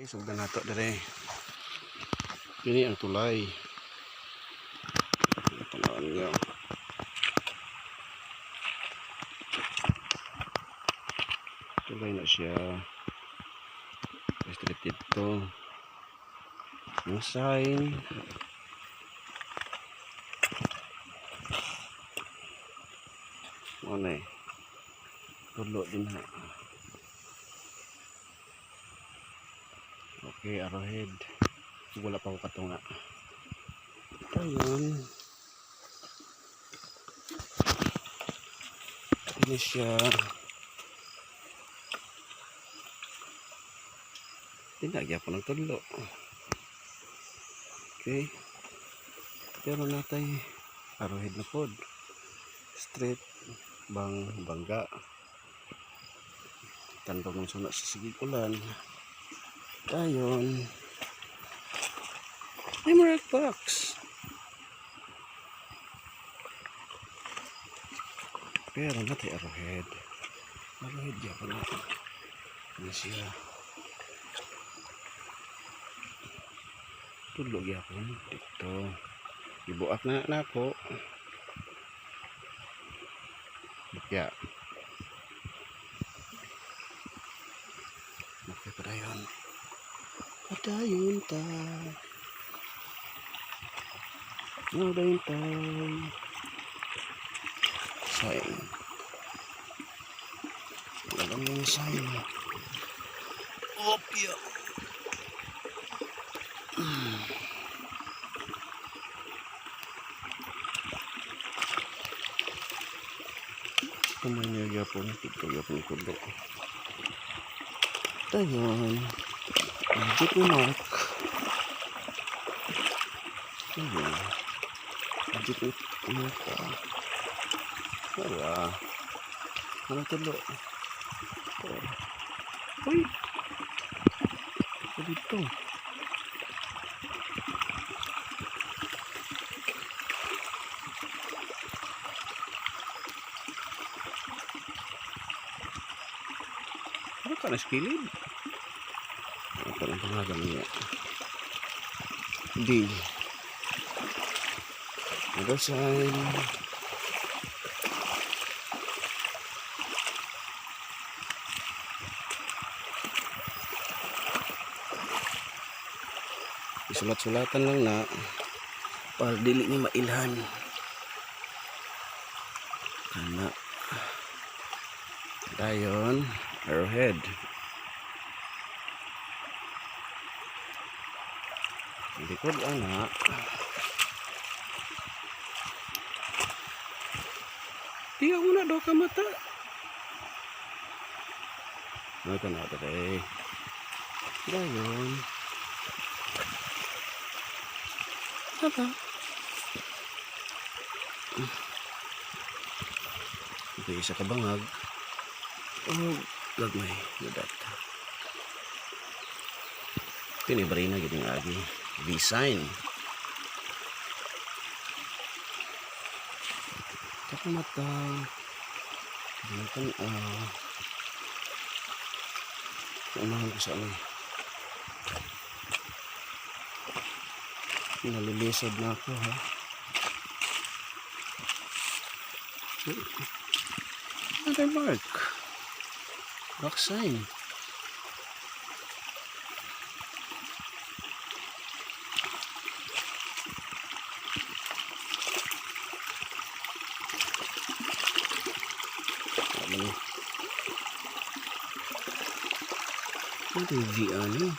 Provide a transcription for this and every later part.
Okay, sugdan nato dire. Kini ang tulay. Tanawan niyo. Tulay na siya. Restricted to. Yung sign. Ano eh. Tulo din ha. Okay, arrowhead. Wala pa ako katunga. Ayun. Ini siya. Tinagya po ng tulo. Okay. Pero natay arrowhead na pod. Straight. Bangga. Tandong ng suna sa sigikulan. Ayun. Emerald box. Pero natay arrowhead. Arrowhead ya pa natin. Ano siya? Tulog ya po. Dito. Ibuak na ako. Bukya. Okay, padayon. Padayon tayo. Padayon tayo. Sign. Alam mo yung sign. Opya. Kumanya yapon. Ito yapon kudo. Ayun. Magic na mark. Ayun. Magic na mark. Wala. Ano tulo? Uy! Ito dito. Ano ka naskilid? Ano ka ng pangalan niya? D. Other sign. Sulat-sulatan lang na para dili ni mailhan. Kana. Dayon, arrowhead. Likod anak. Tiga mo na daw ka mata. Ano ka na tadi? Dayon. Apa? Ito isa ka bangag. Oh, gagmay. Nadat. Pinibari na gini lagi. Design. Saka mata. Ganyan unahan ko sa ano. Nalilisod na ako ha. Another mark. Back sign. Ano yung V-ano?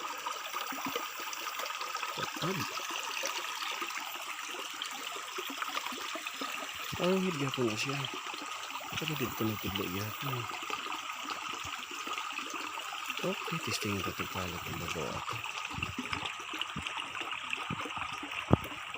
Patag. Oh, hindi ako na siya. Pero dito na tiblo yata. Okay, testingin ko ito pala kung bago ako.